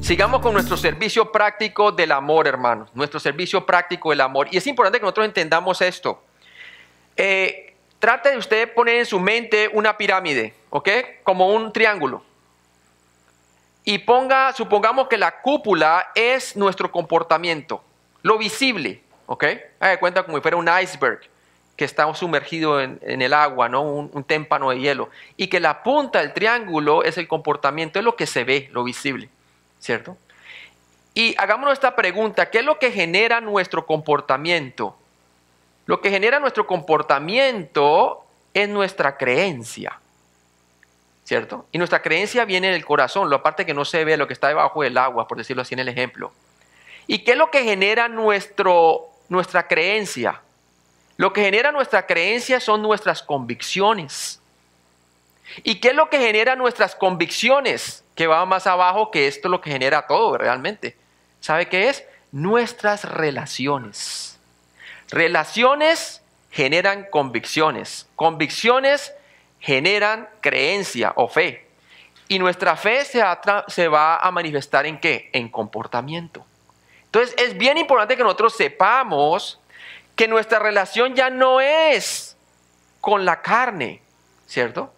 Sigamos con nuestro servicio práctico del amor, hermanos. Nuestro servicio práctico del amor. Y es importante que nosotros entendamos esto. Trate de usted poner en su mente una pirámide, ¿ok? Como un triángulo. Y supongamos que la cúpula es nuestro comportamiento, lo visible, ¿ok? Haga de cuenta como si fuera un iceberg que está sumergido en el agua, ¿no? Un témpano de hielo. Y que la punta del triángulo es el comportamiento, es lo que se ve, lo visible, ¿cierto? Y hagámonos esta pregunta, ¿qué es lo que genera nuestro comportamiento? Lo que genera nuestro comportamiento es nuestra creencia, ¿cierto? Y nuestra creencia viene del corazón, la parte que no se ve, lo que está debajo del agua, por decirlo así en el ejemplo. ¿Y qué es lo que genera nuestra creencia? Lo que genera nuestra creencia son nuestras convicciones. ¿Y qué es lo que genera nuestras convicciones? Que va más abajo, que esto es lo que genera todo realmente. ¿Sabe qué es? Nuestras relaciones. Relaciones generan convicciones. Convicciones generan creencia o fe. Y nuestra fe se va a manifestar ¿en qué? En comportamiento. Entonces es bien importante que nosotros sepamos que nuestra relación ya no es con la carne, ¿cierto?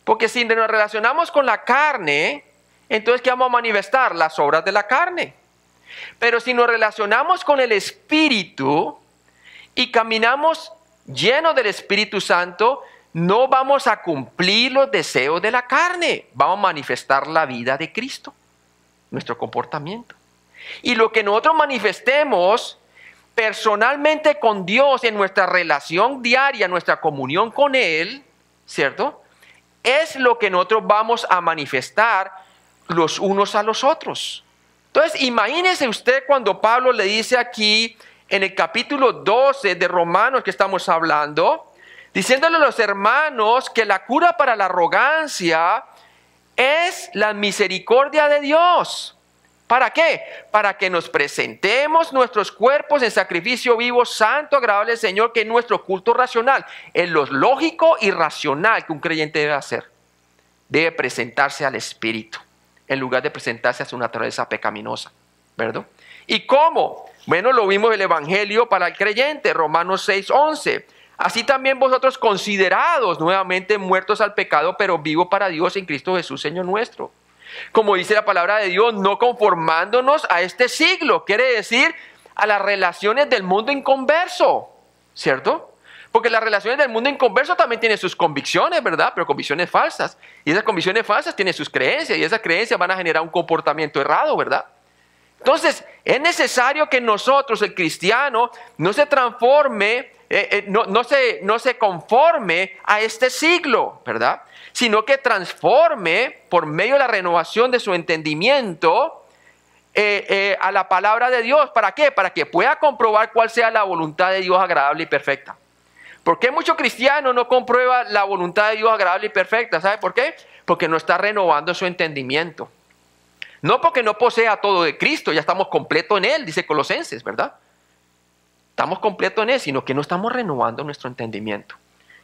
Porque si nos relacionamos con la carne, entonces ¿qué vamos a manifestar? Las obras de la carne. Pero si nos relacionamos con el Espíritu y caminamos llenos del Espíritu Santo, no vamos a cumplir los deseos de la carne. Vamos a manifestar la vida de Cristo, nuestro comportamiento. Y lo que nosotros manifestemos personalmente con Dios en nuestra relación diaria, nuestra comunión con Él, ¿cierto? Es lo que nosotros vamos a manifestar los unos a los otros. Entonces, imagínese usted cuando Pablo le dice aquí en el capítulo 12 de Romanos que estamos hablando, diciéndole a los hermanos que la cura para la arrogancia es la misericordia de Dios. ¿Para qué? Para que nos presentemos nuestros cuerpos en sacrificio vivo, santo, agradable al Señor, que es nuestro culto racional. Es lo lógico y racional que un creyente debe hacer. Debe presentarse al Espíritu, en lugar de presentarse a su naturaleza pecaminosa, ¿verdad? ¿Y cómo? Bueno, lo vimos en el Evangelio para el creyente, Romanos 6:11. Así también vosotros considerados nuevamente muertos al pecado, pero vivos para Dios en Cristo Jesús, Señor nuestro. Como dice la palabra de Dios, no conformándonos a este siglo, quiere decir a las relaciones del mundo inconverso, ¿cierto? Porque las relaciones del mundo inconverso también tienen sus convicciones, ¿verdad? Pero convicciones falsas. Y esas convicciones falsas tienen sus creencias y esas creencias van a generar un comportamiento errado, ¿verdad? Entonces, es necesario que nosotros, el cristiano, no se transforme, no se conforme a este siglo, ¿verdad? Sino que transforme por medio de la renovación de su entendimiento a la palabra de Dios. ¿Para qué? Para que pueda comprobar cuál sea la voluntad de Dios agradable y perfecta. ¿Por qué muchos cristianos no comprueban la voluntad de Dios agradable y perfecta? ¿Sabe por qué? Porque no está renovando su entendimiento. No porque no posea todo de Cristo, ya estamos completos en Él, dice Colosenses, ¿verdad? Estamos completos en Él, sino que no estamos renovando nuestro entendimiento.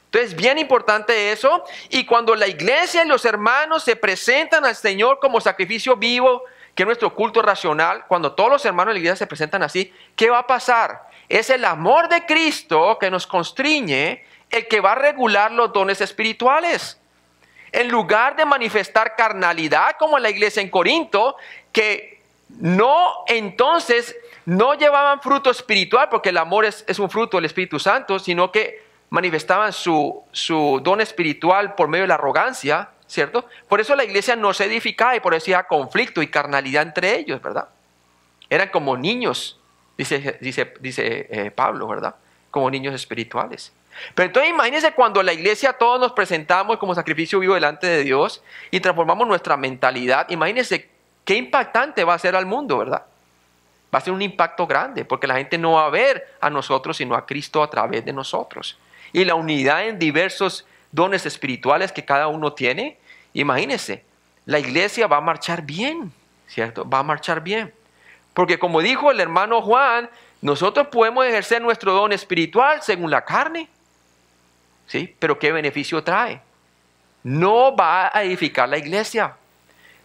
Entonces, bien importante eso. Y cuando la iglesia y los hermanos se presentan al Señor como sacrificio vivo, que es nuestro culto racional, cuando todos los hermanos de la iglesia se presentan así, ¿qué va a pasar? Es el amor de Cristo que nos constriñe, el que va a regular los dones espirituales. En lugar de manifestar carnalidad como en la iglesia en Corinto, que no llevaban fruto espiritual, porque el amor es un fruto del Espíritu Santo, sino que manifestaban su don espiritual por medio de la arrogancia, ¿cierto? Por eso la iglesia no se edificaba y por eso había conflicto y carnalidad entre ellos, ¿verdad? Eran como niños, dice Pablo, ¿verdad? Como niños espirituales. Pero entonces imagínense cuando la iglesia todos nos presentamos como sacrificio vivo delante de Dios y transformamos nuestra mentalidad. Imagínense qué impactante va a ser al mundo, ¿verdad? Va a ser un impacto grande porque la gente no va a ver a nosotros sino a Cristo a través de nosotros. Y la unidad en diversos dones espirituales que cada uno tiene, imagínense, la iglesia va a marchar bien, ¿cierto? Va a marchar bien. Porque como dijo el hermano Juan, nosotros podemos ejercer nuestro don espiritual según la carne. ¿Sí? Pero ¿qué beneficio trae? No va a edificar la iglesia.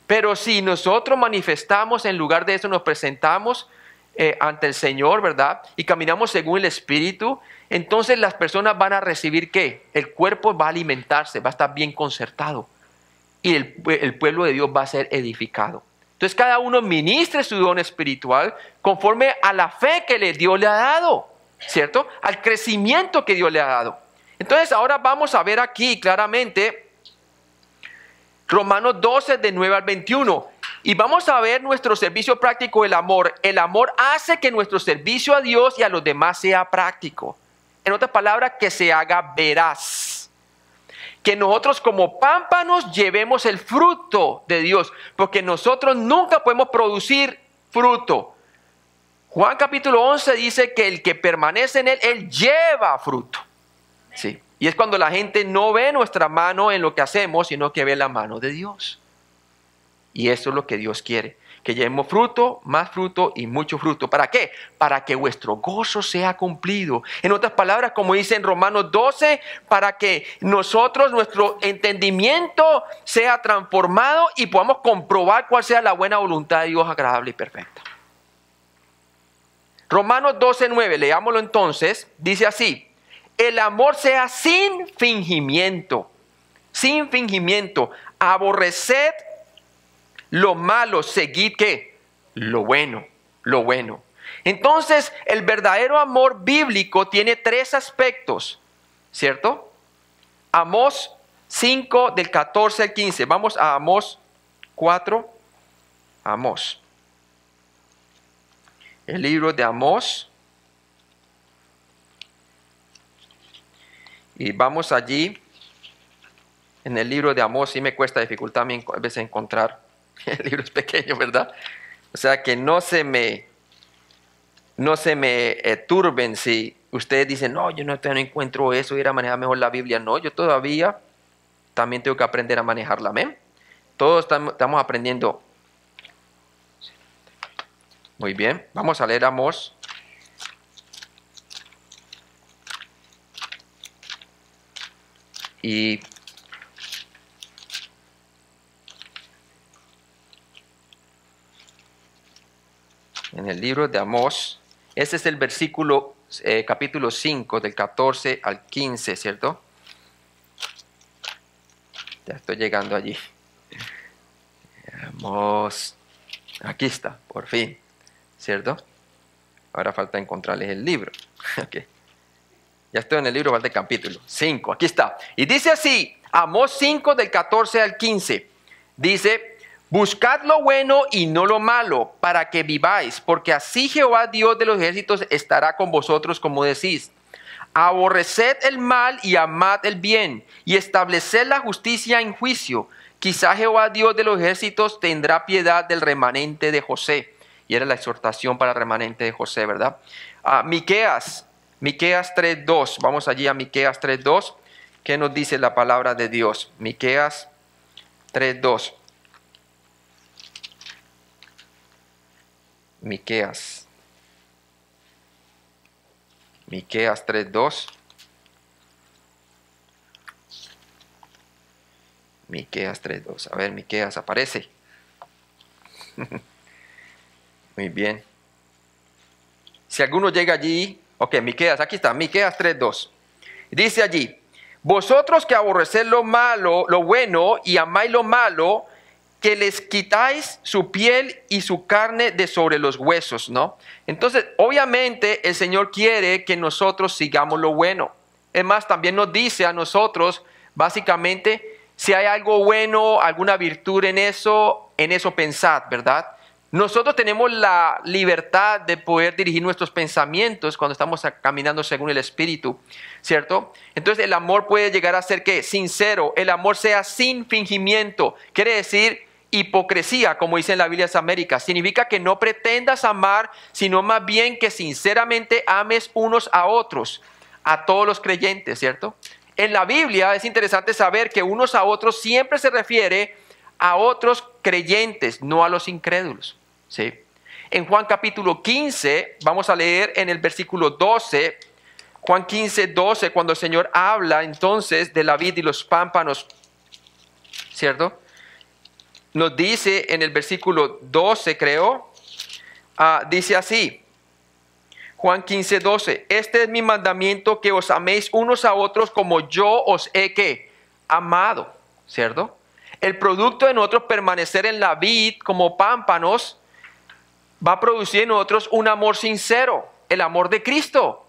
Pero si nosotros manifestamos, en lugar de eso nos presentamos ante el Señor, ¿verdad? Y caminamos según el Espíritu, entonces las personas van a recibir ¿qué? El cuerpo va a alimentarse, va a estar bien concertado. Y el pueblo de Dios va a ser edificado. Entonces cada uno ministre su don espiritual conforme a la fe que Dios le ha dado, ¿cierto? Al crecimiento que Dios le ha dado. Entonces ahora vamos a ver aquí claramente Romanos 12 de 9 al 21. Y vamos a ver nuestro servicio práctico del amor. El amor hace que nuestro servicio a Dios y a los demás sea práctico. En otras palabras, que se haga veraz. Que nosotros como pámpanos llevemos el fruto de Dios. Porque nosotros nunca podemos producir fruto. Juan capítulo 11 dice que el que permanece en él, él lleva fruto. Sí. Y es cuando la gente no ve nuestra mano en lo que hacemos, sino que ve la mano de Dios. Y eso es lo que Dios quiere. Que llevemos fruto, más fruto y mucho fruto. ¿Para qué? Para que vuestro gozo sea cumplido. En otras palabras, como dice en Romanos 12, para que nosotros, nuestro entendimiento sea transformado y podamos comprobar cuál sea la buena voluntad de Dios agradable y perfecta. Romanos 12, 9, leámoslo entonces, dice así: el amor sea sin fingimiento, sin fingimiento. Aborreced lo malo, seguid ¿qué? Lo bueno, lo bueno. Entonces, el verdadero amor bíblico tiene tres aspectos, ¿cierto? Amós 5 del 14 al 15. Vamos a Amós 4. Amós. El libro de Amós. Y vamos allí, en el libro de Amós. Sí me cuesta dificultad a mí a veces encontrar. El libro es pequeño, ¿verdad? O sea que no se me turben si ustedes dicen, no, yo no encuentro eso, ir a manejar mejor la Biblia. No, yo todavía también tengo que aprender a manejarla. Amén. Todos estamos aprendiendo. Muy bien, vamos a leer Amós. Y en el libro de Amós, ese es el versículo, capítulo 5, del 14 al 15, ¿cierto? Ya estoy llegando allí. Amós, aquí está, por fin, ¿cierto? Ahora falta encontrarles el libro. Okay. Ya estoy en el libro, falta el capítulo 5, aquí está. Y dice así, Amós 5 del 14 al 15, dice: buscad lo bueno y no lo malo, para que viváis, porque así Jehová Dios de los ejércitos estará con vosotros como decís. Aborreced el mal y amad el bien, y estableced la justicia en juicio. Quizá Jehová Dios de los ejércitos tendrá piedad del remanente de José. Y era la exhortación para el remanente de José, ¿verdad? Miqueas 3:2. Vamos allí a Miqueas 3:2. ¿Qué nos dice la palabra de Dios? Miqueas 3:2. Miqueas 3:2. Miqueas 3:2. A ver, Miqueas aparece. Muy bien. Si alguno llega allí, ok, Miqueas, aquí está, Miqueas 3:2. Dice allí: vosotros que aborrecéis lo malo, lo bueno, y amáis lo malo, que les quitáis su piel y su carne de sobre los huesos, ¿no? Entonces, obviamente, el Señor quiere que nosotros sigamos lo bueno. Es más, también nos dice a nosotros, básicamente, si hay algo bueno, alguna virtud en eso pensad, ¿verdad? Nosotros tenemos la libertad de poder dirigir nuestros pensamientos cuando estamos caminando según el Espíritu, ¿cierto? Entonces el amor puede llegar a ser ¿qué? Sincero. El amor sea sin fingimiento. Quiere decir hipocresía, como dice en la Biblia de las Américas. Significa que no pretendas amar, sino más bien que sinceramente ames unos a otros, a todos los creyentes, ¿cierto? En la Biblia es interesante saber que unos a otros siempre se refiere a otros creyentes, no a los incrédulos, ¿sí? en Juan capítulo 15, vamos a leer en el versículo 12, Juan 15, 12, cuando el Señor habla entonces de la vid y los pámpanos, ¿cierto? Nos dice en el versículo 12, creo, dice así, Juan 15, 12, este es mi mandamiento, que os améis unos a otros como yo os he ¿qué? Amado, ¿cierto? El producto de nosotros permanecer en la vid como pámpanos va a producir en nosotros un amor sincero, el amor de Cristo,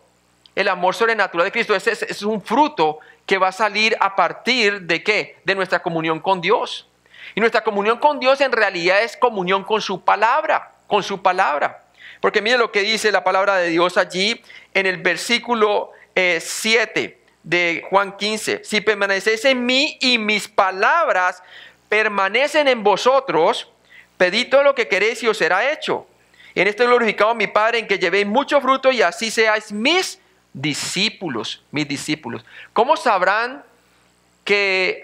el amor sobrenatural de Cristo. Ese es un fruto que va a salir a partir de ¿qué? De nuestra comunión con Dios. Y nuestra comunión con Dios en realidad es comunión con su palabra, con su palabra. Porque mire lo que dice la palabra de Dios allí en el versículo 7 de Juan 15. Si permanecéis en mí y mis palabras permanecen en vosotros, pedid todo lo que queréis y os será hecho. En esto he glorificado a mi Padre, en que llevéis mucho fruto y así seáis mis discípulos, mis discípulos. ¿Cómo sabrán que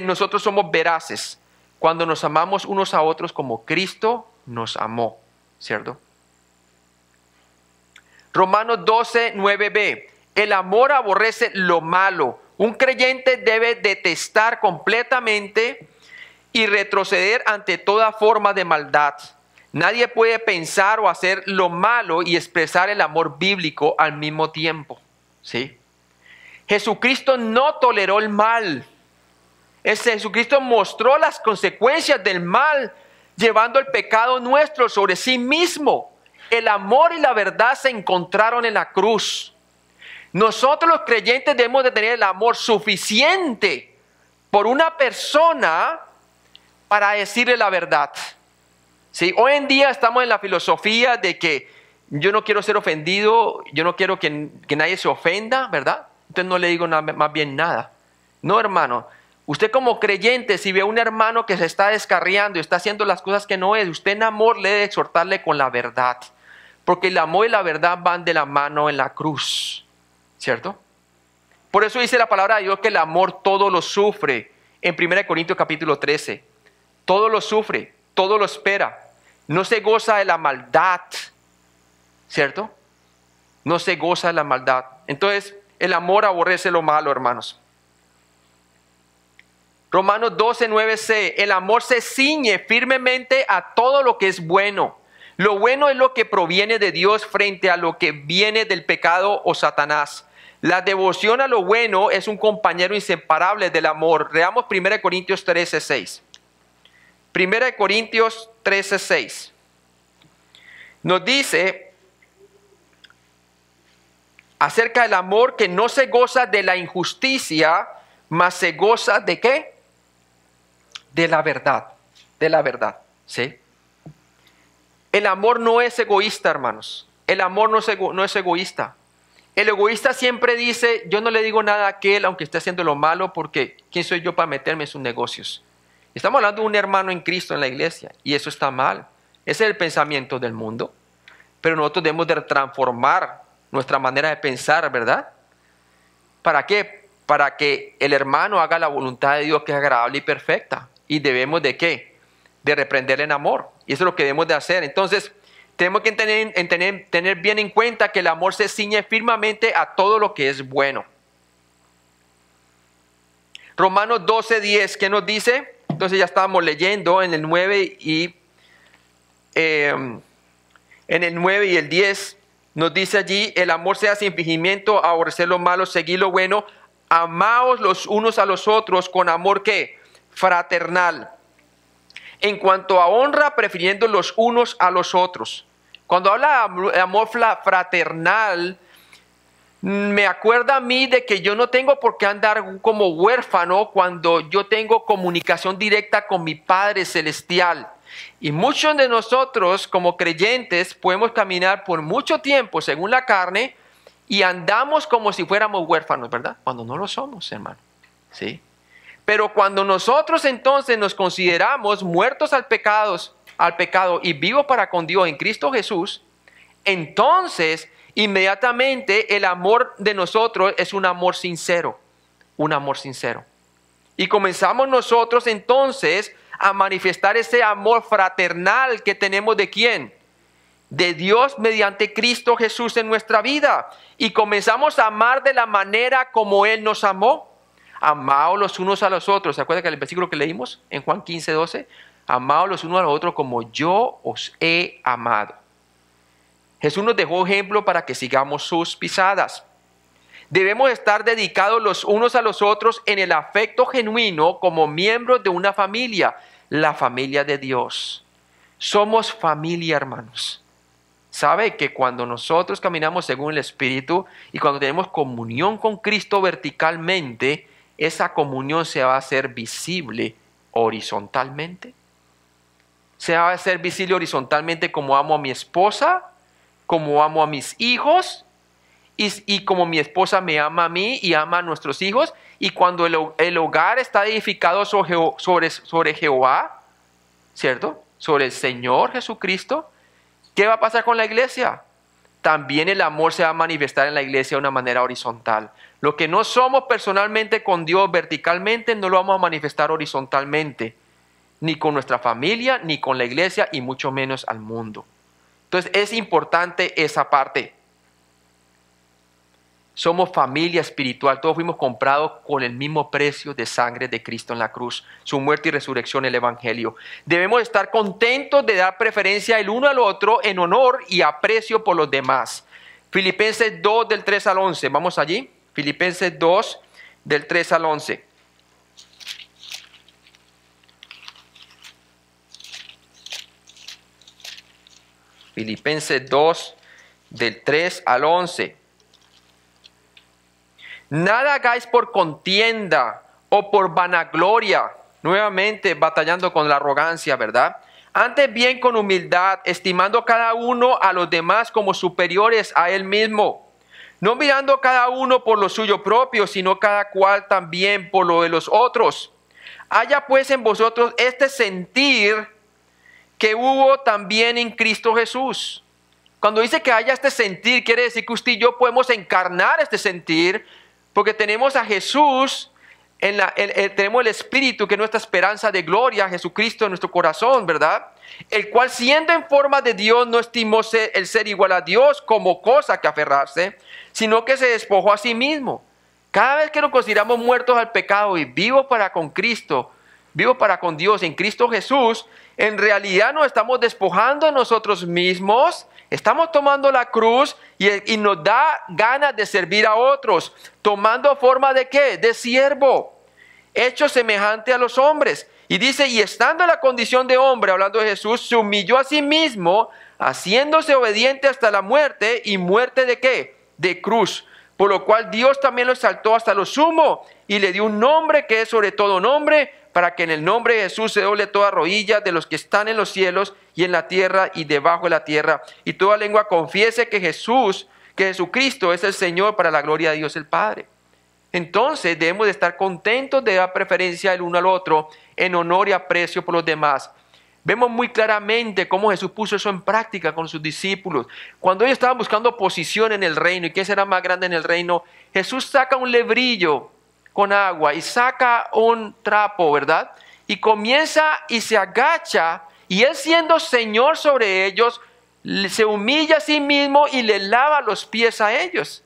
nosotros somos veraces? Cuando nos amamos unos a otros como Cristo nos amó, ¿cierto? Romanos 12, 9b. El amor aborrece lo malo. Un creyente debe detestar completamente y retroceder ante toda forma de maldad. Nadie puede pensar o hacer lo malo y expresar el amor bíblico al mismo tiempo, ¿sí? Jesucristo no toleró el mal. Jesucristo mostró las consecuencias del mal, llevando el pecado nuestro sobre sí mismo. El amor y la verdad se encontraron en la cruz. Nosotros los creyentes debemos de tener el amor suficiente por una persona para decirle la verdad. ¿Sí? Hoy en día estamos en la filosofía de que yo no quiero ser ofendido, yo no quiero que nadie se ofenda, ¿verdad? Entonces no le digo más bien nada. No, hermano. Usted como creyente, si ve a un hermano que se está descarriando y está haciendo las cosas que no es, usted en amor le debe exhortarle con la verdad. Porque el amor y la verdad van de la mano en la cruz, ¿cierto? Por eso dice la palabra de Dios que el amor todo lo sufre. En 1 Corintios capítulo 13. Todo lo sufre, todo lo espera. No se goza de la maldad, ¿cierto? No se goza de la maldad. Entonces, el amor aborrece lo malo, hermanos. Romanos 12, 9c. El amor se ciñe firmemente a todo lo que es bueno. Lo bueno es lo que proviene de Dios frente a lo que viene del pecado o Satanás. La devoción a lo bueno es un compañero inseparable del amor. Leamos 1 Corintios 13, 6. 1 Corintios 13, 6. Nos dice acerca del amor que no se goza de la injusticia, mas se goza ¿de qué? De la verdad. De la verdad, ¿sí? El amor no es egoísta, hermanos. El amor no es egoísta. El egoísta siempre dice, yo no le digo nada a aquel aunque esté haciendo lo malo, porque ¿quién soy yo para meterme en sus negocios? Estamos hablando de un hermano en Cristo en la iglesia y eso está mal. Ese es el pensamiento del mundo. Pero nosotros debemos de transformar nuestra manera de pensar, ¿verdad? ¿Para qué? Para que el hermano haga la voluntad de Dios que es agradable y perfecta. ¿Y debemos de qué? De reprenderle en amor. Y eso es lo que debemos de hacer. Entonces, tenemos que tener bien en cuenta que el amor se ciñe firmemente a todo lo que es bueno. Romanos 12, 10, ¿qué nos dice? Entonces ya estábamos leyendo en el 9 y en el 9 y el 10 nos dice allí, el amor sea sin fingimiento, aborrecer lo malo, seguir lo bueno, amaos los unos a los otros con amor ¿qué? Fraternal. En cuanto a honra, prefiriendo los unos a los otros. Cuando habla de amor fraternal, me acuerda a mí de que yo no tengo por qué andar como huérfano cuando yo tengo comunicación directa con mi Padre Celestial. Y muchos de nosotros como creyentes podemos caminar por mucho tiempo según la carne y andamos como si fuéramos huérfanos, ¿verdad? Cuando no lo somos, hermano. ¿Sí? Pero cuando nosotros entonces nos consideramos muertos al pecado y vivos para con Dios en Cristo Jesús, entonces inmediatamente el amor de nosotros es un amor sincero, un amor sincero. Y comenzamos nosotros entonces a manifestar ese amor fraternal que tenemos ¿de quién? De Dios mediante Cristo Jesús en nuestra vida. Y comenzamos a amar de la manera como Él nos amó. Amaos los unos a los otros. ¿Se acuerdan que el versículo que leímos en Juan 15:12? Amaos los unos a los otros como yo os he amado. Jesús nos dejó ejemplo para que sigamos sus pisadas. Debemos estar dedicados los unos a los otros en el afecto genuino como miembros de una familia, la familia de Dios. Somos familia, hermanos. ¿Sabe que cuando nosotros caminamos según el Espíritu y cuando tenemos comunión con Cristo verticalmente, esa comunión se va a hacer visible horizontalmente? Se va a hacer visible horizontalmente como amo a mi esposa, como amo a mis hijos, y como mi esposa me ama a mí y ama a nuestros hijos. Y cuando el hogar está edificado sobre Jehová, ¿cierto? Sobre el Señor Jesucristo, ¿qué va a pasar con la iglesia? También el amor se va a manifestar en la iglesia de una manera horizontal. Lo que no somos personalmente con Dios verticalmente, no lo vamos a manifestar horizontalmente. Ni con nuestra familia, ni con la iglesia, y mucho menos al mundo. Entonces es importante esa parte. Somos familia espiritual, todos fuimos comprados con el mismo precio de sangre de Cristo en la cruz, su muerte y resurrección, el Evangelio. Debemos estar contentos de dar preferencia el uno al otro en honor y aprecio por los demás. Filipenses 2 del 3 al 11, vamos allí. Filipenses 2 del 3 al 11. Filipenses 2 del 3 al 11. Nada hagáis por contienda o por vanagloria, nuevamente batallando con la arrogancia, ¿verdad? Antes bien con humildad, estimando cada uno a los demás como superiores a él mismo, no mirando cada uno por lo suyo propio, sino cada cual también por lo de los otros. Haya pues en vosotros este sentir que hubo también en Cristo Jesús. Cuando dice que haya este sentir, quiere decir que usted y yo podemos encarnar este sentir, porque tenemos a Jesús, tenemos el Espíritu, que es nuestra esperanza de gloria, Jesucristo en nuestro corazón, ¿verdad? El cual, siendo en forma de Dios, no estimó el ser igual a Dios como cosa que aferrarse, sino que se despojó a sí mismo. Cada vez que nos consideramos muertos al pecado y vivos para con Cristo, vivos para con Dios en Cristo Jesús, en realidad nos estamos despojando de nosotros mismos. Estamos tomando la cruz y nos da ganas de servir a otros, tomando forma de ¿qué? De siervo, hecho semejante a los hombres. Y dice, y estando en la condición de hombre, hablando de Jesús, se humilló a sí mismo, haciéndose obediente hasta la muerte, y muerte de ¿qué? De cruz. Por lo cual Dios también lo exaltó hasta lo sumo, y le dio un nombre que es sobre todo nombre, para que en el nombre de Jesús se doble toda rodilla de los que están en los cielos y en la tierra y debajo de la tierra, y toda lengua confiese que Jesucristo es el Señor, para la gloria de Dios el Padre. Entonces debemos de estar contentos de dar preferencia el uno al otro en honor y aprecio por los demás. Vemos muy claramente cómo Jesús puso eso en práctica con sus discípulos. Cuando ellos estaban buscando posición en el reino, ¿y quién será más grande en el reino? Jesús saca un lebrillo con agua y saca un trapo, ¿verdad? Y comienza y se agacha, y él, siendo Señor sobre ellos, se humilla a sí mismo y le lava los pies a ellos.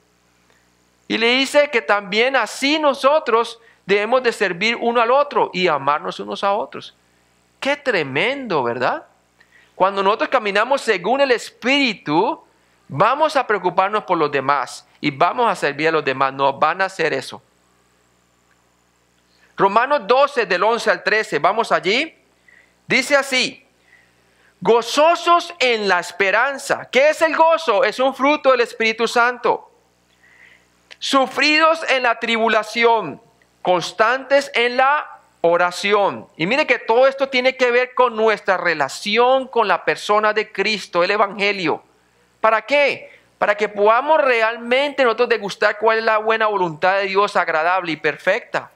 Y le dice que también así nosotros debemos de servir uno al otro y amarnos unos a otros. Qué tremendo, ¿verdad? Cuando nosotros caminamos según el Espíritu, vamos a preocuparnos por los demás y vamos a servir a los demás. Nos van a hacer eso. Romanos 12 del 11 al 13, vamos allí. Dice así: gozosos en la esperanza. ¿Qué es el gozo? Es un fruto del Espíritu Santo. Sufridos en la tribulación, constantes en la oración. Y mire que todo esto tiene que ver con nuestra relación con la persona de Cristo, el Evangelio. ¿Para qué? Para que podamos realmente nosotros degustar cuál es la buena voluntad de Dios, agradable y perfecta.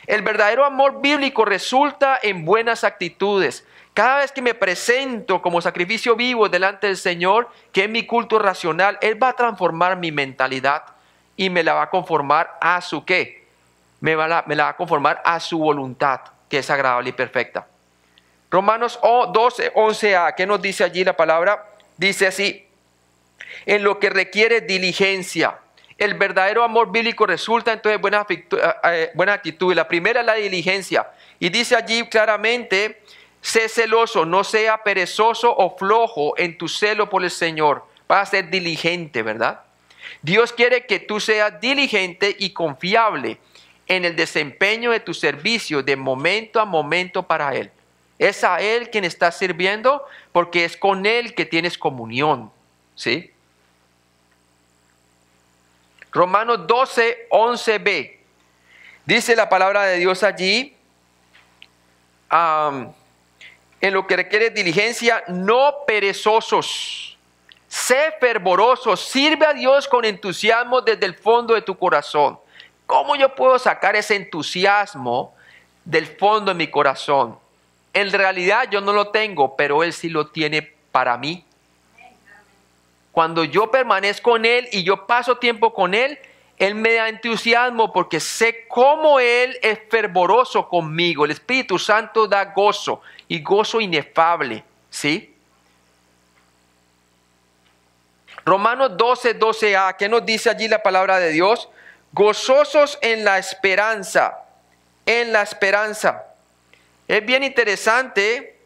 El verdadero amor bíblico resulta en buenas actitudes. Cada vez que me presento como sacrificio vivo delante del Señor, que es mi culto racional, Él va a transformar mi mentalidad y me la va a conformar a su ¿qué? Me la va a conformar a su voluntad, que es agradable y perfecta. Romanos 12, 11a, ¿qué nos dice allí la palabra? Dice así: en lo que requiere diligencia. El verdadero amor bíblico resulta entonces buena actitud. La primera es la diligencia. Y dice allí claramente: sé celoso, no sea perezoso o flojo en tu celo por el Señor. Vas a ser diligente, ¿verdad? Dios quiere que tú seas diligente y confiable en el desempeño de tu servicio de momento a momento para Él. Es a Él quien estás sirviendo porque es con Él que tienes comunión, ¿sí? Romanos 12, 11b. Dice la palabra de Dios allí: en lo que requiere diligencia, no perezosos. Sé fervoroso, sirve a Dios con entusiasmo desde el fondo de tu corazón. ¿Cómo yo puedo sacar ese entusiasmo del fondo de mi corazón? En realidad yo no lo tengo, pero Él sí lo tiene para mí. Cuando yo permanezco en Él y yo paso tiempo con Él, Él me da entusiasmo porque sé cómo Él es fervoroso conmigo. El Espíritu Santo da gozo y gozo inefable, ¿sí? Romanos 12, 12a, ¿qué nos dice allí la palabra de Dios? Gozosos en la esperanza, en la esperanza. Es bien interesante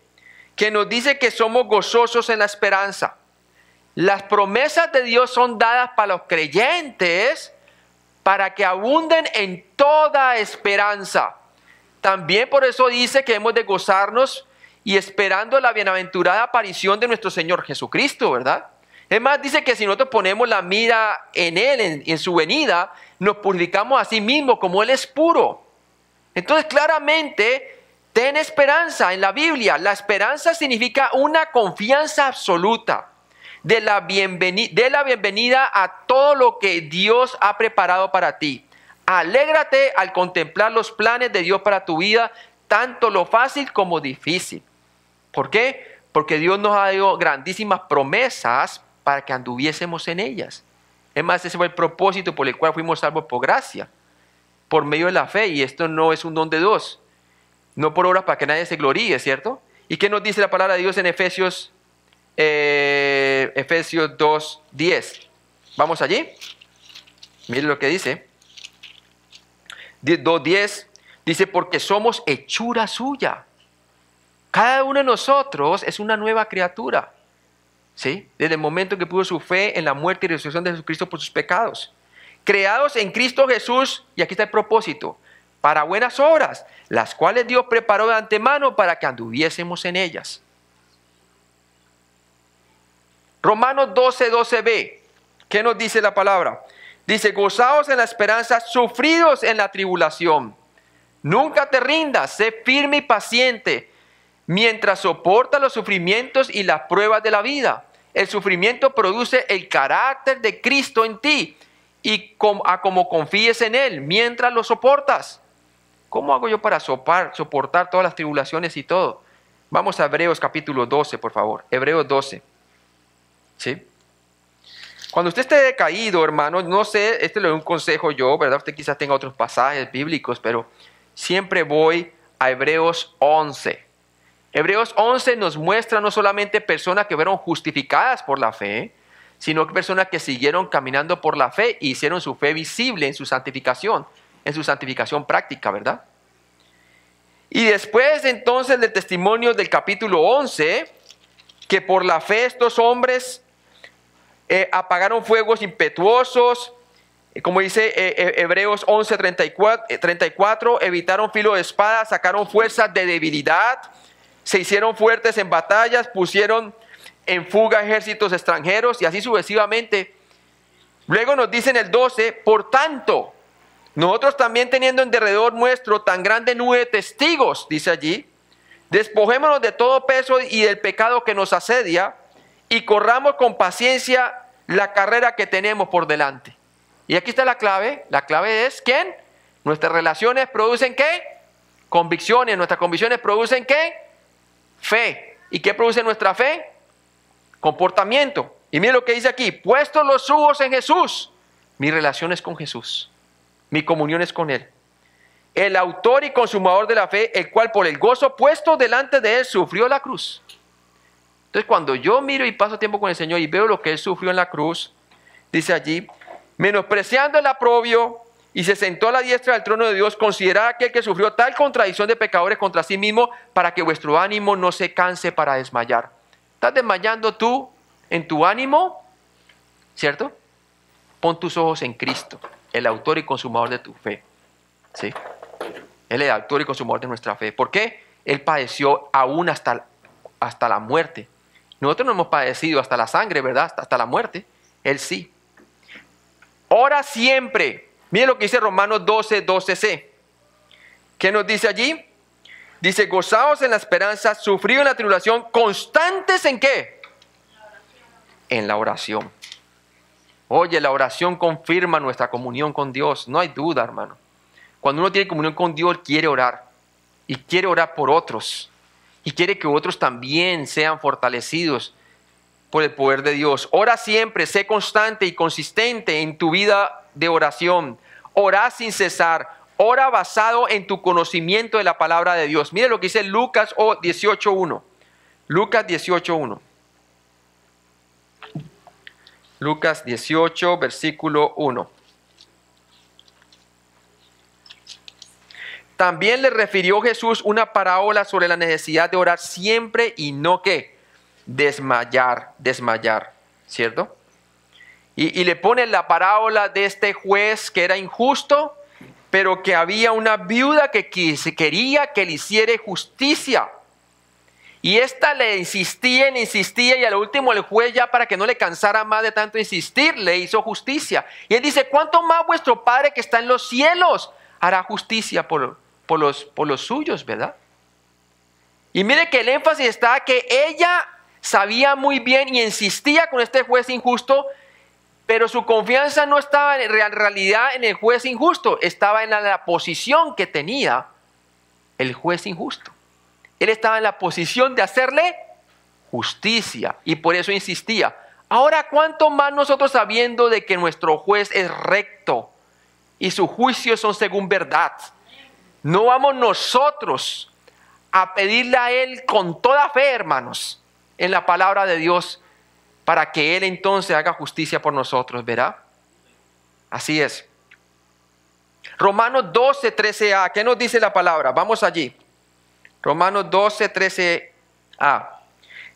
que nos dice que somos gozosos en la esperanza. Las promesas de Dios son dadas para los creyentes para que abunden en toda esperanza. También por eso dice que hemos de gozarnos y esperando la bienaventurada aparición de nuestro Señor Jesucristo, ¿verdad? Es más, dice que si nosotros ponemos la mira en Él, en su venida, nos purificamos a sí mismos como Él es puro. Entonces, claramente, ten esperanza en la Biblia. La esperanza significa una confianza absoluta de la bienvenida a todo lo que Dios ha preparado para ti. Alégrate al contemplar los planes de Dios para tu vida, tanto lo fácil como difícil. ¿Por qué? Porque Dios nos ha dado grandísimas promesas para que anduviésemos en ellas. Es más, ese fue el propósito por el cual fuimos salvos por gracia, por medio de la fe, y esto no es un don de Dios, no por obras para que nadie se gloríe, ¿cierto? ¿Y qué nos dice la palabra de Dios en Efesios 2:10? Vamos allí. Mire lo que dice. 2:10 dice: porque somos hechura suya. Cada uno de nosotros es una nueva criatura, ¿sí? Desde el momento que puso su fe en la muerte y resurrección de Jesucristo por sus pecados. Creados en Cristo Jesús, y aquí está el propósito, para buenas obras, las cuales Dios preparó de antemano para que anduviésemos en ellas. Romanos 12, 12b. ¿Qué nos dice la palabra? Dice: gozaos en la esperanza, sufridos en la tribulación. Nunca te rindas, sé firme y paciente mientras soporta los sufrimientos y las pruebas de la vida. El sufrimiento produce el carácter de Cristo en ti y como confíes en Él mientras lo soportas. ¿Cómo hago yo para soportar todas las tribulaciones y todo? Vamos a Hebreos capítulo 12, por favor. Hebreos 12. ¿Sí? Cuando usted esté decaído, hermano, no sé, le doy un consejo yo, ¿verdad? Usted quizás tenga otros pasajes bíblicos, pero siempre voy a Hebreos 11. Hebreos 11 nos muestra no solamente personas que fueron justificadas por la fe, sino que personas que siguieron caminando por la fe y hicieron su fe visible en su santificación práctica, ¿verdad? Y después entonces del testimonio del capítulo 11, que por la fe estos hombres apagaron fuegos impetuosos, como dice Hebreos 11, 34, evitaron filo de espada, sacaron fuerzas de debilidad, se hicieron fuertes en batallas, pusieron en fuga ejércitos extranjeros y así sucesivamente. Luego nos dice en el 12, por tanto, nosotros también teniendo en derredor nuestro tan grande nube de testigos, dice allí, despojémonos de todo peso y del pecado que nos asedia y corramos con paciencia la carrera que tenemos por delante. Y aquí está la clave es ¿quién? Nuestras relaciones producen ¿qué? Convicciones, nuestras convicciones producen ¿qué? Fe. ¿Y qué produce nuestra fe? Comportamiento. Y mire lo que dice aquí: puestos los ojos en Jesús, mi relación es con Jesús, mi comunión es con Él. el autor y consumador de la fe, el cual por el gozo puesto delante de él sufrió la cruz. Entonces cuando yo miro y paso tiempo con el Señor y veo lo que él sufrió en la cruz, dice allí, menospreciando el oprobio y se sentó a la diestra del trono de Dios, considerad aquel que sufrió tal contradicción de pecadores contra sí mismo, para que vuestro ánimo no se canse para desmayar. ¿Estás desmayando tú en tu ánimo? ¿Cierto? Pon tus ojos en Cristo, el autor y consumador de tu fe. ¿Sí? Él es el autor y consumador de nuestra fe. ¿Por qué? Él padeció aún hasta la muerte. Nosotros no hemos padecido hasta la sangre, ¿verdad? Hasta la muerte. Él sí. Ora siempre. Miren lo que dice Romanos 12:12c. ¿Qué nos dice allí? Dice, gozaos en la esperanza, sufrido en la tribulación, constantes ¿en qué? En la oración. Oye, la oración confirma nuestra comunión con Dios. No hay duda, hermano. Cuando uno tiene comunión con Dios, quiere orar. Y quiere orar por otros. Y quiere que otros también sean fortalecidos por el poder de Dios. Ora siempre, sé constante y consistente en tu vida de oración. Ora sin cesar. Ora basado en tu conocimiento de la palabra de Dios. Mire lo que dice Lucas 18:1. Lucas 18:1. Lucas 18, versículo 1. También le refirió Jesús una parábola sobre la necesidad de orar siempre y no ¿qué? Desmayar, ¿cierto? Y le pone la parábola de este juez que era injusto, pero que había una viuda que quería que le hiciera justicia. Y esta le insistía y al último el juez, ya para que no le cansara más de tanto insistir, le hizo justicia. Y él dice, ¿cuánto más vuestro Padre que está en los cielos hará justicia por los suyos, ¿verdad? Y mire que el énfasis está que ella sabía muy bien y insistía con este juez injusto, pero su confianza no estaba en realidad en el juez injusto, estaba en la posición que tenía el juez injusto. Él estaba en la posición de hacerle justicia y por eso insistía. Ahora, ¿cuánto más nosotros sabiendo de que nuestro juez es recto y sus juicios son según verdad? No vamos nosotros a pedirle a Él con toda fe, hermanos, en la palabra de Dios, para que Él entonces haga justicia por nosotros, ¿verá? Así es. Romanos 12:13a, ¿qué nos dice la palabra? Vamos allí. Romanos 12:13a.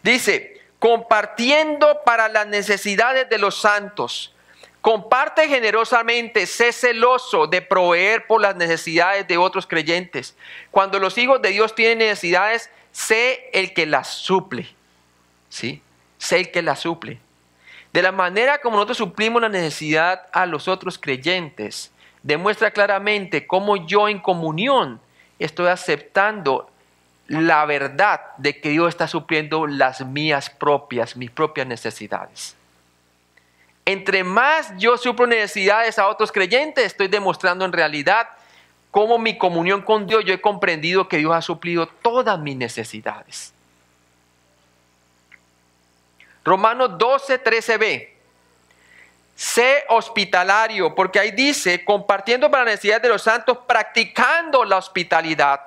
Dice, compartiendo para las necesidades de los santos. Comparte generosamente, sé celoso de proveer por las necesidades de otros creyentes. Cuando los hijos de Dios tienen necesidades, sé el que las suple. ¿Sí? Sé el que las suple. De la manera como nosotros suplimos la necesidad a los otros creyentes, demuestra claramente cómo yo en comunión estoy aceptando la verdad de que Dios está supliendo mis propias necesidades. Entre más yo suplo necesidades a otros creyentes, estoy demostrando en realidad cómo mi comunión con Dios, yo he comprendido que Dios ha suplido todas mis necesidades. Romanos 12:13b. Sé hospitalario, porque ahí dice, compartiendo para la necesidad de los santos, practicando la hospitalidad.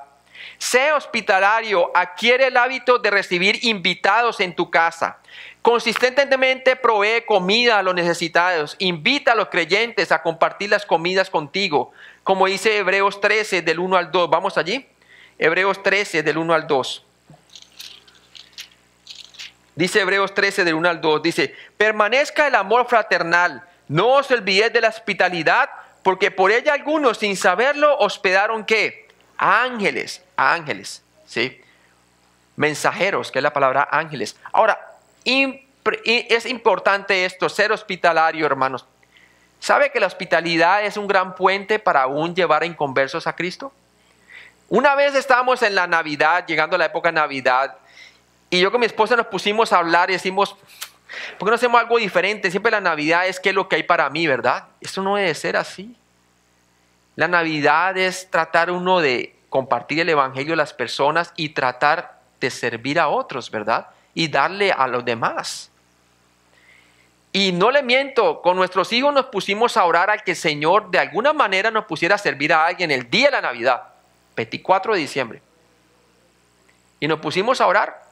Sé hospitalario, adquiere el hábito de recibir invitados en tu casa. Consistentemente provee comida a los necesitados. Invita a los creyentes a compartir las comidas contigo. Como dice Hebreos 13 del 1 al 2. ¿Vamos allí? Hebreos 13 del 1 al 2. Dice Hebreos 13 del 1 al 2. Dice, permanezca el amor fraternal. No os olvidéis de la hospitalidad, porque por ella algunos sin saberlo hospedaron ¿qué? Ángeles, ¿sí? Mensajeros, que es la palabra ángeles. Ahora, es importante esto, ser hospitalario, hermanos. ¿Sabe que la hospitalidad es un gran puente para aún llevar a inconversos a Cristo? Una vez estábamos en la Navidad, llegando a la época de Navidad, y yo con mi esposa nos pusimos a hablar y decimos, ¿por qué no hacemos algo diferente? Siempre la Navidad es qué es lo que hay para mí, ¿verdad? Eso no debe ser así. La Navidad es tratar uno de compartir el evangelio a las personas y tratar de servir a otros, ¿verdad? Y darle a los demás. Y no le miento, con nuestros hijos nos pusimos a orar al que el Señor de alguna manera nos pusiera a servir a alguien el día de la Navidad, 24 de diciembre. Y nos pusimos a orar.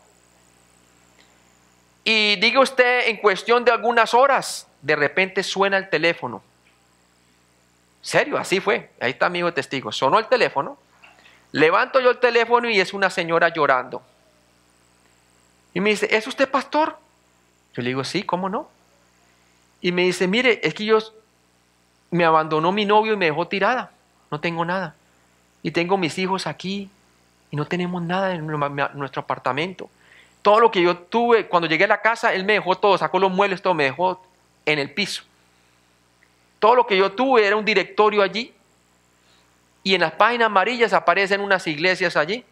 Y diga usted, en cuestión de algunas horas, de repente suena el teléfono. Serio, así fue. Ahí está mi hijo testigo. Sonó el teléfono. Levanto yo el teléfono y es una señora llorando. Y me dice, ¿es usted pastor? Yo le digo, sí, ¿cómo no? Y me dice, mire, es que me abandonó mi novio y me dejó tirada. No tengo nada. Y tengo mis hijos aquí y no tenemos nada en nuestro apartamento. Todo lo que yo tuve, cuando llegué a la casa, él me dejó todo, sacó los muebles, todo, me dejó en el piso. Todo lo que yo tuve era un directorio allí. Y en las páginas amarillas aparecen unas iglesias allí.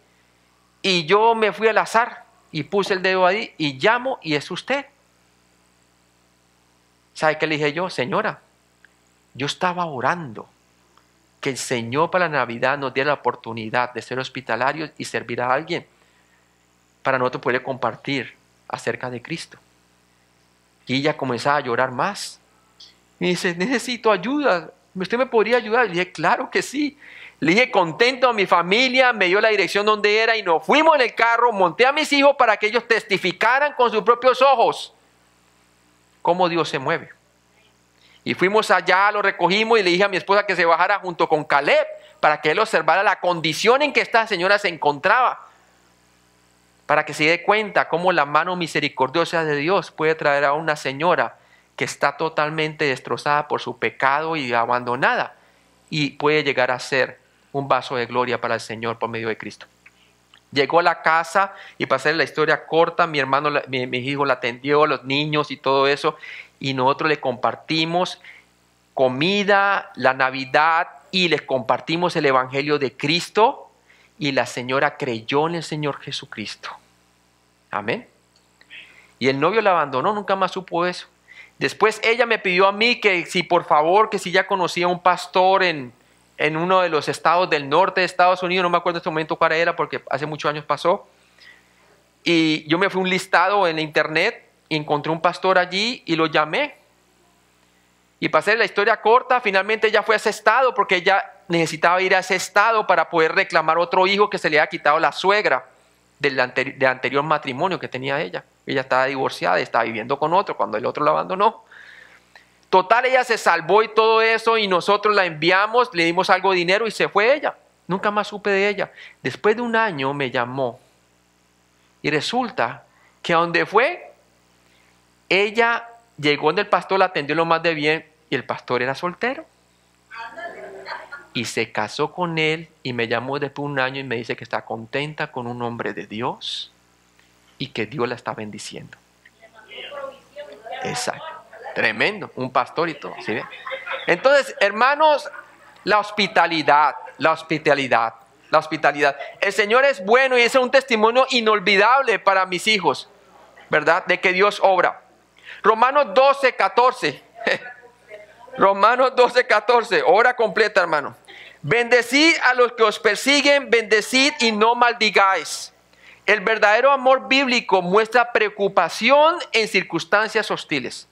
Y yo me fui al azar y puse el dedo ahí y llamo y es usted. ¿Sabe qué le dije yo? Señora, yo estaba orando que el Señor para la Navidad nos diera la oportunidad de ser hospitalarios y servir a alguien para nosotros poder compartir acerca de Cristo. Y ella comenzaba a llorar más. Me dice, necesito ayuda. ¿Usted me podría ayudar? Le dije, claro que sí. Le dije, contento a mi familia, me dio la dirección donde era y nos fuimos en el carro, monté a mis hijos para que ellos testificaran con sus propios ojos cómo Dios se mueve. Y fuimos allá, lo recogimos y le dije a mi esposa que se bajara junto con Caleb para que él observara la condición en que esta señora se encontraba, para que se dé cuenta cómo la mano misericordiosa de Dios puede traer a una señora que está totalmente destrozada por su pecado y abandonada, y puede llegar a ser un vaso de gloria para el Señor por medio de Cristo. Llegó a la casa y para hacer la historia corta, mi hermano, mi hijo la atendió, los niños y todo eso, y nosotros le compartimos comida, la Navidad, y les compartimos el Evangelio de Cristo, y la señora creyó en el Señor Jesucristo. Amén. Y el novio la abandonó, nunca más supo eso. Después ella me pidió a mí que si por favor, que si ya conocía a un pastor en uno de los estados del norte de Estados Unidos, no me acuerdo en este momento cuál era porque hace muchos años pasó. Y yo me fui a un listado en internet y encontré un pastor allí y lo llamé. Y para hacer la historia corta, finalmente ella fue a ese estado porque ella necesitaba ir a ese estado para poder reclamar otro hijo que se le había quitado la suegra del anterior matrimonio que tenía ella. Ella estaba divorciada y estaba viviendo con otro cuando el otro la abandonó. Total, ella se salvó y todo eso, y nosotros la enviamos, le dimos algo de dinero y se fue ella. Nunca más supe de ella. Después de un año me llamó y resulta que a donde fue, ella llegó donde el pastor, la atendió lo más de bien y el pastor era soltero. Y se casó con él y me llamó después de un año y me dice que está contenta con un hombre de Dios y que Dios la está bendiciendo. Exacto. Tremendo, un pastor y todo. ¿Sí ven? Entonces, hermanos, la hospitalidad. El Señor es bueno y ese es un testimonio inolvidable para mis hijos, ¿verdad? De que Dios obra. Romanos 12:14. Romanos 12:14. Hora completa, hermano. Bendecid a los que os persiguen, bendecid y no maldigáis. El verdadero amor bíblico muestra preocupación en circunstancias hostiles.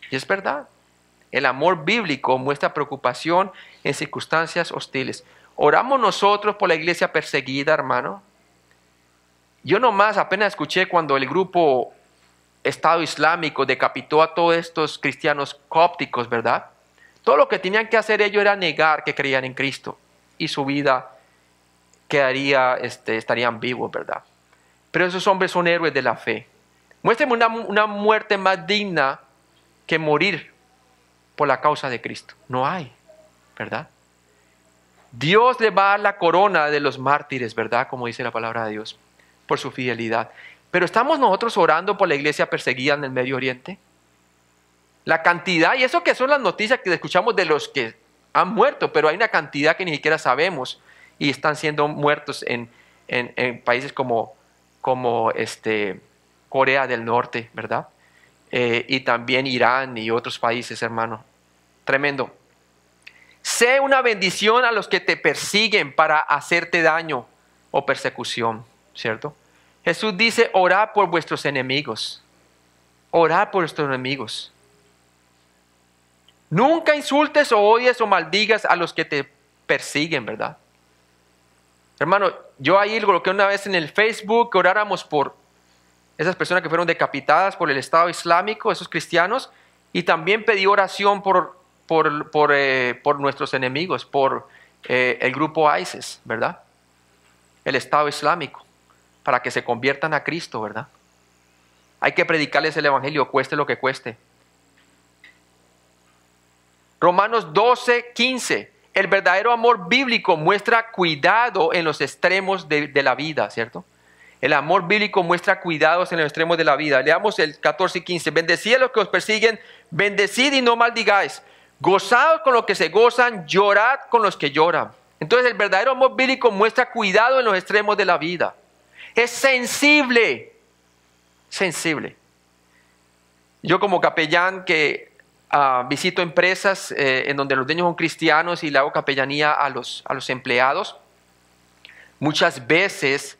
Y es verdad. El amor bíblico muestra preocupación en circunstancias hostiles. Oramos nosotros por la iglesia perseguida, hermano. Yo nomás apenas escuché cuando el grupo Estado Islámico decapitó a todos estos cristianos cópticos, ¿verdad? Todo lo que tenían que hacer ellos era negar que creían en Cristo y su vida estarían vivos, ¿verdad? Pero esos hombres son héroes de la fe. Muéstrenme una muerte más digna que morir por la causa de Cristo. No hay, ¿verdad? Dios le va a dar la corona de los mártires, ¿verdad? Como dice la palabra de Dios, por su fidelidad. Pero ¿estamos nosotros orando por la iglesia perseguida en el Medio Oriente? La cantidad, y eso que son las noticias que escuchamos de los que han muerto, pero hay una cantidad que ni siquiera sabemos y están siendo muertos en países como Corea del Norte, ¿verdad? Y también Irán y otros países, hermano. Tremendo. Sé una bendición a los que te persiguen para hacerte daño o persecución, ¿cierto? Jesús dice, orad por vuestros enemigos. Orad por vuestros enemigos. Nunca insultes o odies o maldigas a los que te persiguen, ¿verdad? Hermano, yo ahí lo coloqué una vez en el Facebook que oráramos por esas personas que fueron decapitadas por el Estado Islámico, esos cristianos, y también pedí oración por nuestros enemigos, por el grupo ISIS, ¿verdad? El Estado Islámico, para que se conviertan a Cristo, ¿verdad? Hay que predicarles el Evangelio, cueste lo que cueste. Romanos 12:15. El verdadero amor bíblico muestra cuidado en los extremos de la vida, ¿cierto? El amor bíblico muestra cuidados en los extremos de la vida. Leamos el 14 y 15. Bendecid a los que os persiguen, bendecid y no maldigáis. Gozad con los que se gozan, llorad con los que lloran. Entonces el verdadero amor bíblico muestra cuidado en los extremos de la vida. Es sensible. Sensible. Yo como capellán que visito empresas en donde los dueños son cristianos y le hago capellanía a los empleados, muchas veces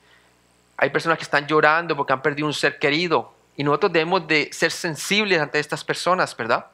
hay personas que están llorando porque han perdido un ser querido y nosotros debemos de ser sensibles ante estas personas, ¿verdad?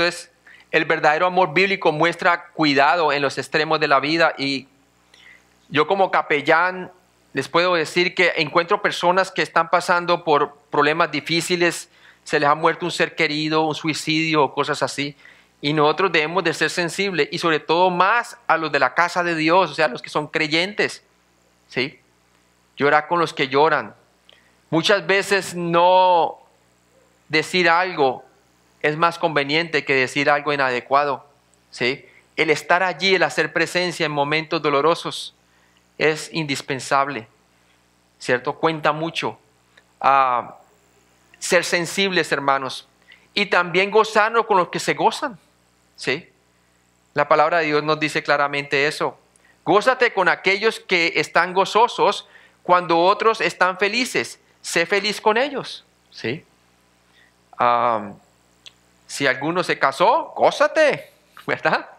Entonces, el verdadero amor bíblico muestra cuidado en los extremos de la vida y yo como capellán les puedo decir que encuentro personas que están pasando por problemas difíciles, se les ha muerto un ser querido, un suicidio o cosas así. Y nosotros debemos de ser sensibles y sobre todo más a los de la casa de Dios, o sea, los que son creyentes, ¿sí? Llorar con los que lloran. Muchas veces no decir algo es más conveniente que decir algo inadecuado, ¿sí? El estar allí, el hacer presencia en momentos dolorosos es indispensable, ¿cierto? Cuenta mucho. Ser sensibles, hermanos, y también gozarnos con los que se gozan, ¿sí? La palabra de Dios nos dice claramente eso. Gózate con aquellos que están gozosos cuando otros están felices. Sé feliz con ellos, ¿sí? Si alguno se casó, gózate, ¿verdad?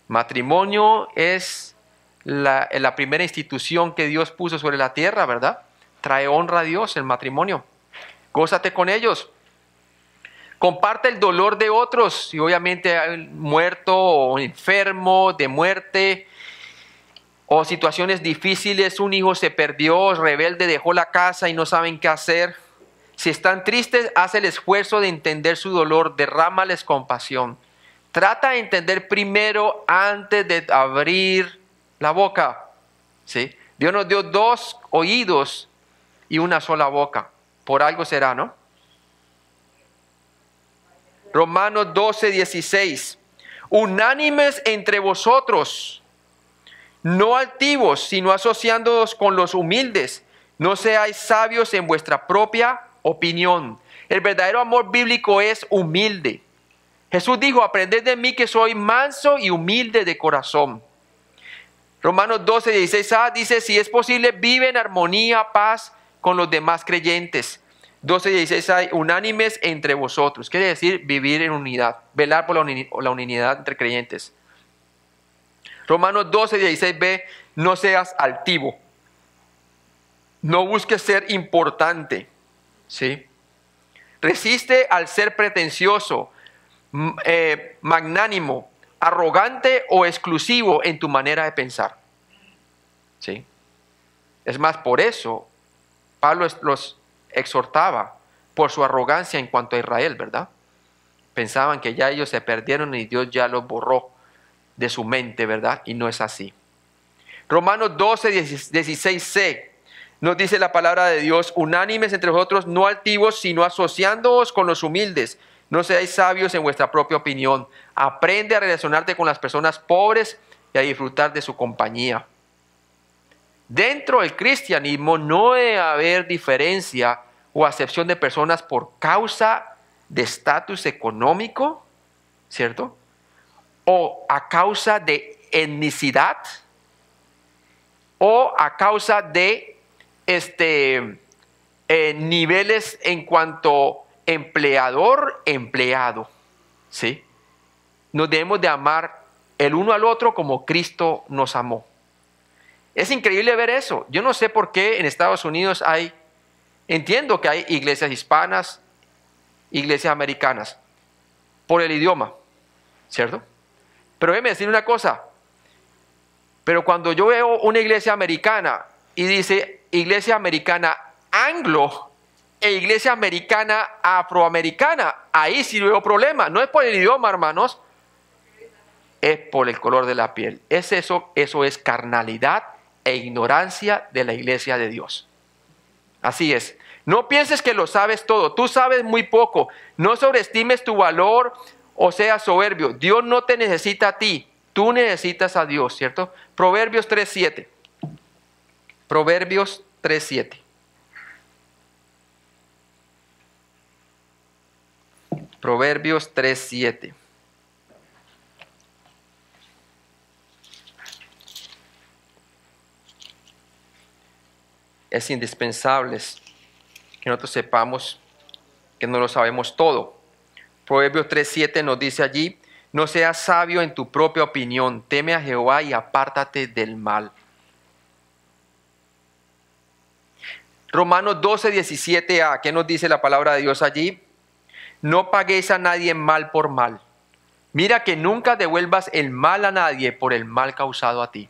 Matrimonio es la primera institución que Dios puso sobre la tierra, ¿verdad? Trae honra a Dios el matrimonio. Gózate con ellos. Comparte el dolor de otros. Y obviamente hay muerto o enfermo, de muerte, o situaciones difíciles, un hijo se perdió, rebelde, dejó la casa y no saben qué hacer. Si están tristes, haz el esfuerzo de entender su dolor, derrámales compasión. Trata de entender primero antes de abrir la boca, ¿sí? Dios nos dio 2 oídos y una sola boca. Por algo será, ¿no? Romanos 12:16. Unánimes entre vosotros, no altivos, sino asociándoos con los humildes. No seáis sabios en vuestra propia opinión. El verdadero amor bíblico es humilde. Jesús dijo, aprended de mí que soy manso y humilde de corazón. Romanos 12:16a dice, si es posible, vive en armonía, paz con los demás creyentes. 12:16a, unánimes entre vosotros. Quiere decir vivir en unidad, velar por la unidad entre creyentes. Romanos 12:16b, no seas altivo. No busques ser importante, ¿sí? Resiste al ser pretencioso, magnánimo, arrogante o exclusivo en tu manera de pensar, ¿sí? Es más, por eso Pablo los exhortaba por su arrogancia en cuanto a Israel, ¿verdad? Pensaban que ya ellos se perdieron y Dios ya los borró de su mente, ¿verdad? Y no es así. Romanos 12:16c nos dice la palabra de Dios, unánimes entre vosotros, no altivos, sino asociándoos con los humildes. No seáis sabios en vuestra propia opinión. Aprende a relacionarte con las personas pobres y a disfrutar de su compañía. Dentro del cristianismo no debe haber diferencia o acepción de personas por causa de estatus económico, ¿cierto? O a causa de etnicidad, o a causa de niveles en cuanto empleador-empleado, ¿sí? Nos debemos de amar el uno al otro como Cristo nos amó. Es increíble ver eso. Yo no sé por qué en Estados Unidos entiendo que hay iglesias hispanas, iglesias americanas, por el idioma, ¿cierto? Pero déjeme decir una cosa. Pero cuando yo veo una iglesia americana y dice iglesia americana anglo e iglesia americana afroamericana, ahí sí veo problema. No es por el idioma, hermanos, es por el color de la piel. Eso es carnalidad e ignorancia de la iglesia de Dios. Así es. No pienses que lo sabes todo. Tú sabes muy poco. No sobreestimes tu valor o seas soberbio. Dios no te necesita a ti. Tú necesitas a Dios, ¿cierto? Proverbios 3:7. Proverbios 3:7. Proverbios 3:7. Es indispensable que nosotros sepamos que no lo sabemos todo. Proverbios 3:7 nos dice allí: no seas sabio en tu propia opinión, teme a Jehová y apártate del mal. Romanos 12:17a, ¿qué nos dice la palabra de Dios allí? No paguéis a nadie mal por mal. Mira que nunca devuelvas el mal a nadie por el mal causado a ti,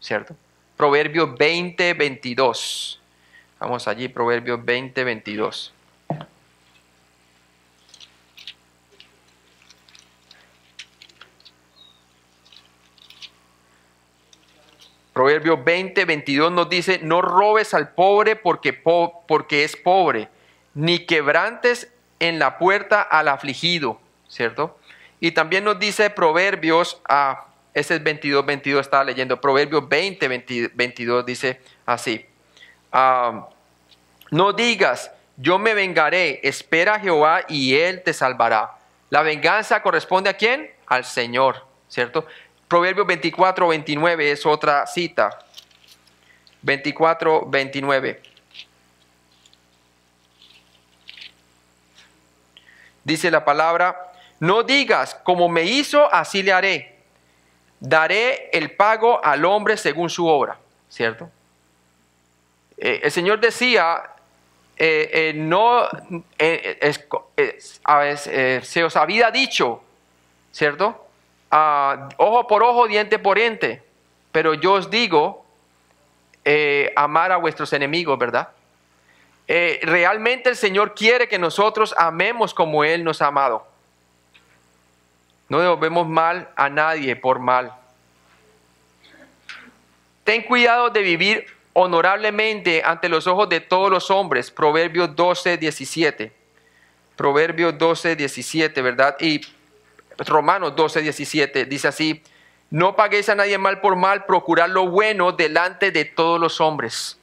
¿cierto? Proverbios 20:22. Vamos allí, Proverbios 20:22. Proverbios 20:22 nos dice: no robes al pobre porque es pobre, ni quebrantes en la puerta al afligido, ¿cierto? Y también nos dice Proverbios, ese es 22:22, estaba leyendo, Proverbios 20:22 dice así: no digas, yo me vengaré, espera a Jehová y Él te salvará. La venganza corresponde ¿a quién? Al Señor, ¿cierto? Proverbios 24:29 es otra cita. 24:29. Dice la palabra: no digas, como me hizo, así le haré. Daré el pago al hombre según su obra, ¿cierto? El Señor decía, se os había dicho, ¿cierto? Ojo por ojo, diente por diente. Pero yo os digo, amar a vuestros enemigos, ¿verdad? Realmente el Señor quiere que nosotros amemos como Él nos ha amado. No devolvemos mal a nadie por mal. Ten cuidado de vivir honorablemente ante los ojos de todos los hombres. Proverbios 12:17. Proverbios 12:17, ¿verdad? Y Romanos 12:17 dice así: no paguéis a nadie mal por mal, procurad lo bueno delante de todos los hombres.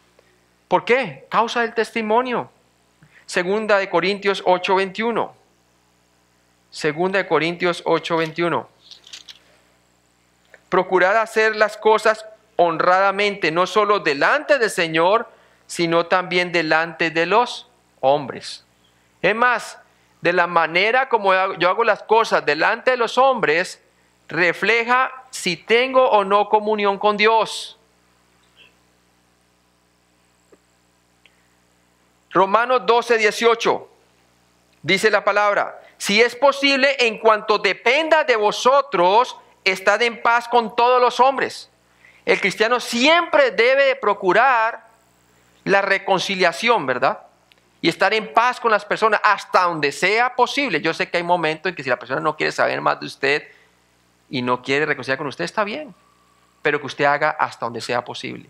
¿Por qué? Causa del testimonio. Segunda de Corintios 8:21. Segunda de Corintios 8:21. Procurad hacer las cosas honradamente, no solo delante del Señor, sino también delante de los hombres. Es más, de la manera como yo hago las cosas delante de los hombres, refleja si tengo o no comunión con Dios. Romanos 12:18 dice la palabra: si es posible, en cuanto dependa de vosotros, estad en paz con todos los hombres. El cristiano siempre debe procurar la reconciliación, ¿verdad? Y estar en paz con las personas hasta donde sea posible. Yo sé que hay momentos en que si la persona no quiere saber más de usted y no quiere reconciliar con usted, está bien. Pero que usted haga hasta donde sea posible.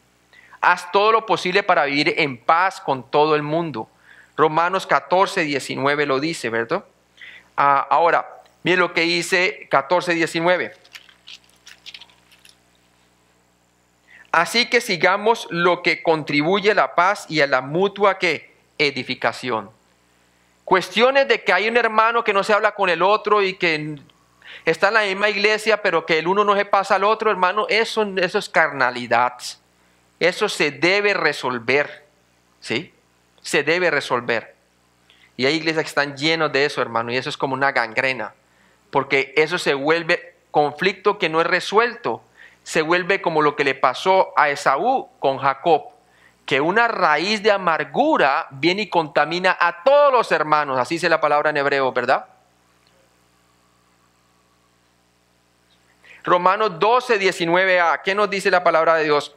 Haz todo lo posible para vivir en paz con todo el mundo. Romanos 14:19 lo dice, ¿verdad? Ahora, miren lo que dice 14:19. Así que sigamos lo que contribuye a la paz y a la mutua ¿qué? Edificación. Cuestiones de que hay un hermano que no se habla con el otro y que está en la misma iglesia, pero que el uno no se pasa al otro, hermano, eso es carnalidad. Eso se debe resolver, ¿sí? Se debe resolver. Y hay iglesias que están llenas de eso, hermano, y eso es como una gangrena, porque eso se vuelve conflicto que no es resuelto. Se vuelve como lo que le pasó a Esaú con Jacob, que una raíz de amargura viene y contamina a todos los hermanos. Así dice la palabra en hebreo, ¿verdad? Romanos 12, 19a. ¿Qué nos dice la palabra de Dios?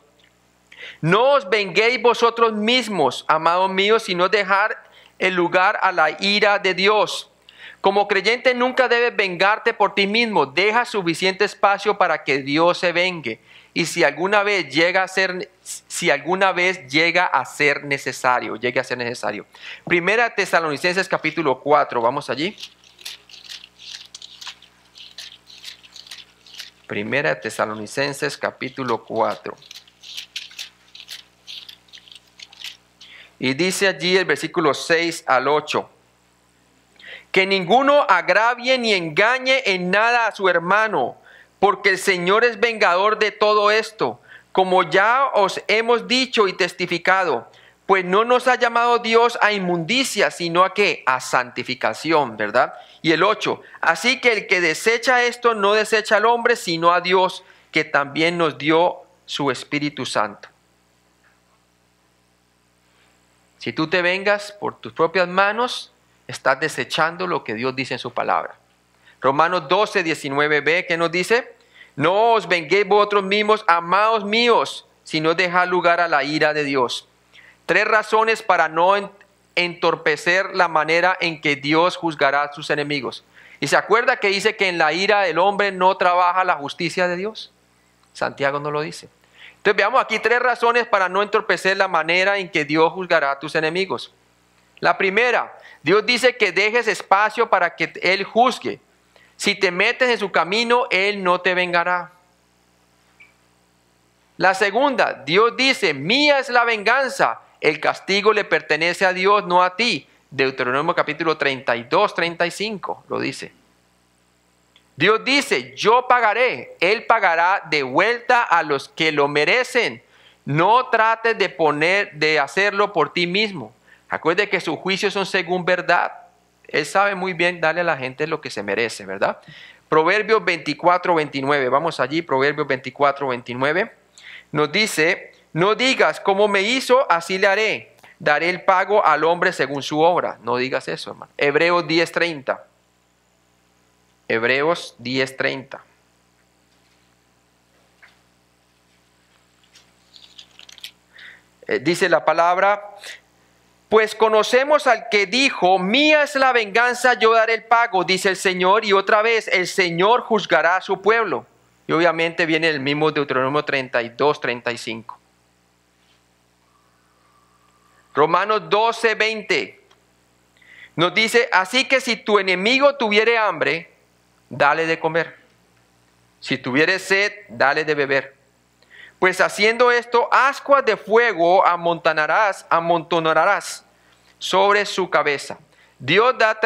No os venguéis vosotros mismos, amados míos, sino dejar el lugar a la ira de Dios. Como creyente nunca debes vengarte por ti mismo. Deja suficiente espacio para que Dios se vengue. Y si alguna vez llega a ser necesario, Primera Tesalonicenses capítulo 4, vamos allí. Primera Tesalonicenses capítulo 4. Y dice allí el versículo 6 al 8. Que ninguno agravie ni engañe en nada a su hermano, porque el Señor es vengador de todo esto, como ya os hemos dicho y testificado, pues no nos ha llamado Dios a inmundicia, sino a ¿qué? A santificación, ¿verdad? Y el 8, así que el que desecha esto no desecha al hombre, sino a Dios, que también nos dio su Espíritu Santo. Si tú te vengas por tus propias manos, estás desechando lo que Dios dice en su palabra. Romanos 12, 19b, ¿qué nos dice? No os venguéis vosotros mismos, amados míos, sino dejad lugar a la ira de Dios. 3 razones para no entorpecer la manera en que Dios juzgará a sus enemigos. ¿Y se acuerda que dice que en la ira del hombre no trabaja la justicia de Dios? Santiago no lo dice. Entonces veamos aquí 3 razones para no entorpecer la manera en que Dios juzgará a tus enemigos. La primera, Dios dice que dejes espacio para que Él juzgue. Si te metes en su camino, Él no te vengará. La segunda, Dios dice, mía es la venganza, el castigo le pertenece a Dios, no a ti. Deuteronomio capítulo 32, 35 lo dice. Dios dice, yo pagaré, Él pagará de vuelta a los que lo merecen. No trates de hacerlo por ti mismo. Acuérdate que sus juicios son según verdad. Él sabe muy bien darle a la gente lo que se merece, ¿verdad? Proverbios 24, 29. Vamos allí, Proverbios 24, 29. Nos dice, no digas como me hizo, así le haré. Daré el pago al hombre según su obra. No digas eso, hermano. Hebreos 10, 30. Hebreos 10, 30. Dice la palabra, pues conocemos al que dijo, mía es la venganza, yo daré el pago, dice el Señor, y otra vez el Señor juzgará a su pueblo. Y obviamente viene el mismo Deuteronomio 32, 35. Romanos 12, 20. Nos dice, así que si tu enemigo tuviere hambre, dale de comer. Si tuviere sed, dale de beber. Pues haciendo esto, ascuas de fuego amontonarás sobre su cabeza. Dios da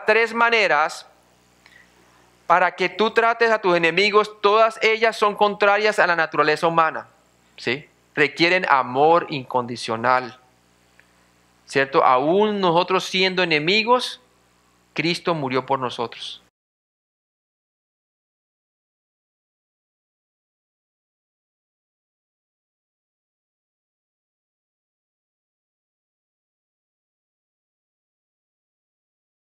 tres maneras para que tú trates a tus enemigos. Todas ellas son contrarias a la naturaleza humana, ¿sí? Requieren amor incondicional, ¿cierto? Aún nosotros siendo enemigos, Cristo murió por nosotros.